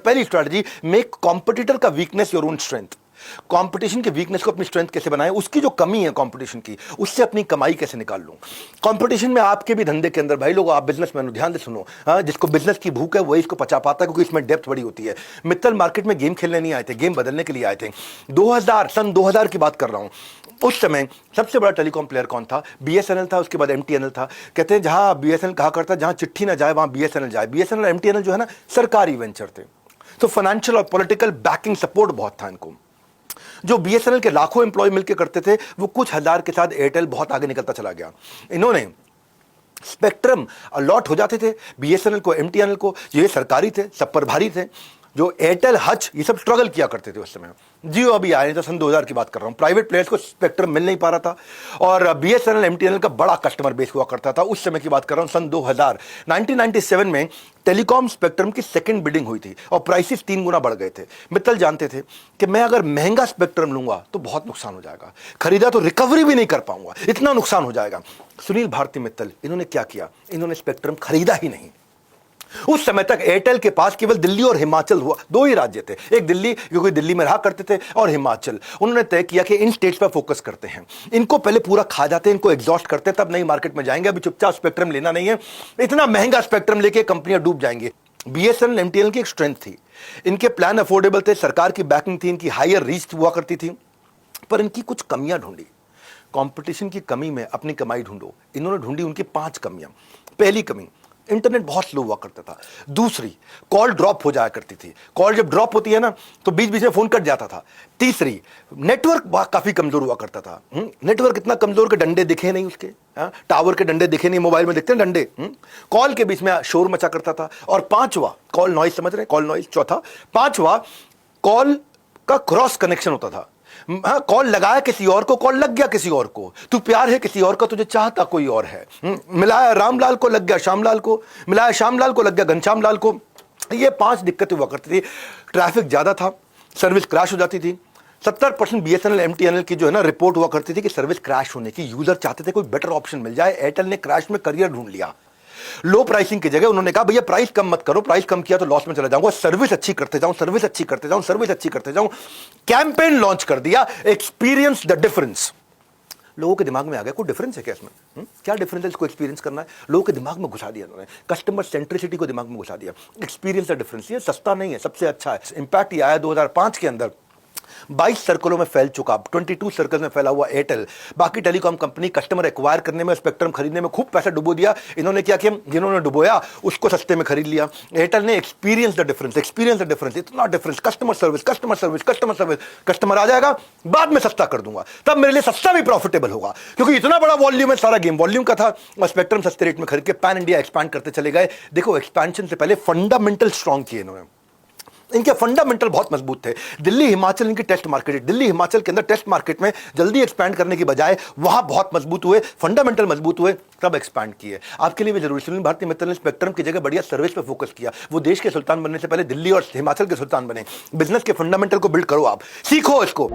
पहली strategy, make competitor का weakness your own strength. Competition के वीकनेस को अपनी स्ट्रेंथ कैसे बनाएं, उसकी जो कमी है कंपटीशन की, उससे अपनी कमाई कैसे निकाल लूं। कंपटीशन में आपके भी धंधे के अंदर भाई लोग, आप बिजनेसमैन हो, ध्यान से सुनो, हाँ, जिसको बिजनेस की भूख है वही इसको पचा पाता है, क्योंकि इसमें डेप्थ बड़ी होती है। मित्तल मार्केट में गेम खेलने नहीं आए थे, गेम बदलने के लिए आए थे। सन 2000 की बात कर रहा हूं। उस समय सबसे बड़ा टेलीकॉम प्लेयर कौन था? बीएसएनएल था, उसके बाद एमटीएनएल था। कहते हैं जहां बीएसएनएल कहा करता जहां चिट्ठी ना जाए वहां बीएसएनएल जाए। बीएसएनएल एमटीएनएल जो है ना, सरकारी वेंचर थे, तो फाइनेंशियल और पॉलिटिकल बैकिंग सपोर्ट बहुत था इनको। जो बीएसएनएल के लाखों एम्प्लॉय मिलकर करते थे, वो कुछ हजार के साथ एयरटेल बहुत आगे निकलता चला गया। इन्होंने स्पेक्ट्रम अलॉट हो जाते थे बीएसएनएल को, एमटीएनएल को, ये सरकारी थे, सब पर भारी थे। जो एयरटेल, हच, ये सब स्ट्रगल किया करते थे उस समय। जियो अभी आए तो सन 2000 की बात कर रहा हूं। प्राइवेट प्लेयर्स को स्पेक्ट्रम मिल नहीं पा रहा था, और बीएसएनएल एमटीएनएल का बड़ा कस्टमर बेस हुआ करता था। उस समय की बात कर रहा हूं, सन 2000। 1997 में टेलीकॉम स्पेक्ट्रम की सेकंड बिडिंग हुई थी और प्राइसेस 3 गुना बढ़ गए थे। मित्तल जानते थे कि मैं अगर महंगा स्पेक्ट्रम लूंगा तो बहुत नुकसान हो जाएगा, खरीदा तो रिकवरी भी नहीं कर पाऊंगा, इतना नुकसान हो जाएगा। सुनील भारती मित्तल, इन्होंने क्या किया? इन्होंने स्पेक्ट्रम खरीदा ही नहीं। उस समय तक एयरटेल के पास केवल दिल्ली और हिमाचल हुआ, 2 ही राज्य थे, एक दिल्ली, क्योंकि दिल्ली में रहा करते थे, और हिमाचल। उन्होंने तय किया कि इन स्टेट्स पर फोकस करते हैं, इनको पहले पूरा खा जाते हैं, इनको एग्जॉस्ट करते हैं, तब नई मार्केट में जाएंगे। अभी चुपचाप स्पेक्ट्रम लेना नहीं है, इतना महंगा स्पेक्ट्रम लेके कंपनियां डूब जाएंगी। बीएसएनएल एमटीएनएल की एक स्ट्रेंथ थी, इनके प्लान अफोर्डेबल थे, सरकार की बैकिंग थी, इनकी हायर रीच हुआ करती थी, पर इनकी कुछ कमियां ढूंढी। कंपटीशन की कमी में अपनी कमाई ढूंढो, इन्होंने ढूंढी उनकी 5 कमियां। पहली कमी, इंटरनेट बहुत स्लो हुआ करता था। दूसरी, कॉल ड्रॉप हो जाया करती थी, कॉल जब ड्रॉप होती है ना तो बीच बीच में फोन कट जाता था। तीसरी, नेटवर्क काफी कमजोर हुआ करता था। नेटवर्क इतना कमजोर के डंडे दिखे नहीं उसके, टावर के डंडे दिखे नहीं, मोबाइल में दिखते हैं डंडे। कॉल के बीच में शोर मचा करता था। और पांचवा, कॉल नॉइज, समझ रहे, कॉल नॉइज। चौथा, पांचवा, कॉल का क्रॉस कनेक्शन होता था। हाँ, कॉल लगाया किसी और को, कॉल लग गया किसी और को, तू प्यार है किसी और का, तुझे चाहता कोई और है। मिलाया रामलाल को, लग गया श्यामलाल को, मिलाया श्यामलाल को, लग गया घनश्यामलाल को। ये 5 दिक्कतें हुआ करती थी। ट्रैफिक ज्यादा था, सर्विस क्रैश हो जाती थी। 70% बीएसएनएल एमटीएनएल की जो है ना रिपोर्ट हुआ करती थी कि सर्विस क्रैश होने की, यूजर चाहते थे कोई बेटर ऑप्शन मिल जाए। एयरटेल ने क्रैश में करियर ढूंढ लिया। लो प्राइसिंग की जगह उन्होंने कहा भैया प्राइस कम मत करो, प्राइस कम किया तो लॉस में चला जाऊंगा, सर्विस अच्छी करते जाऊं, सर्विस अच्छी करते जाऊं, सर्विस अच्छी करते जाऊं। कैंपेन लॉन्च कर दिया, एक्सपीरियंस द डिफरेंस। लोगों के दिमाग में आ गया कोई डिफरेंस है क्या इसमें? क्या डिफरेंस है, इसको एक्सपीरियंस करना है। लोगों के दिमाग में घुसा दिया उन्होंने, कस्टमर सेंट्रिसिटी को दिमाग में घुसा दिया। एक्सपीरियंस द डिफरेंस, ये सस्ता नहीं है, सबसे अच्छा है। इंपैक्ट ये आया 2005 के अंदर, 22 सर्कलों में फैल चुका, 22 सर्कल में फैला हुआ एयरटेल। बाकी टेलीकॉम कंपनी कस्टमर एक्वायर करने में, स्पेक्ट्रम खरीदने में खूब पैसा डुबो दिया। इन्होंने क्या किया, जिन्होंने डुबोया उसको सस्ते में खरीद लिया। एयरटेल ने experience the difference, experience the difference, इतना difference, customer service, customer service, customer service. Customer आ जाएगा, बाद में सस्ता कर दूंगा, तब मेरे लिए सस्ता भी प्रॉफिटेबल होगा, क्योंकि इतना बड़ा वॉल्यूम है, सारा गेम वॉल्यूम का था। और स्पेक्ट्रम सस्ते रेट में खरीद के पैन इंडिया एक्सपैंड करते चले गए। देखो, एक्सपेंशन से पहले फंडामेंटल स्ट्रॉन्ग किए इन्होंने, इनके फंडामेंटल बहुत मजबूत थे। दिल्ली हिमाचल इनकी टेस्ट मार्केट है, दिल्ली हिमाचल के अंदर टेस्ट मार्केट में जल्दी एक्सपैंड करने की बजाय वहां बहुत मजबूत हुए, फंडामेंटल मजबूत हुए, तब एक्सपैंड किए। आपके लिए भी जरूरी, सुनील भारती मित्तल ने स्पेक्ट्रम की जगह बढ़िया सर्विस पे फोकस किया। वो देश के सुल्तान बनने से पहले दिल्ली और हिमाचल के सुल्तान बने। बिजनेस के फंडामेंटल को बिल्ड करो, आप सीखो इसको।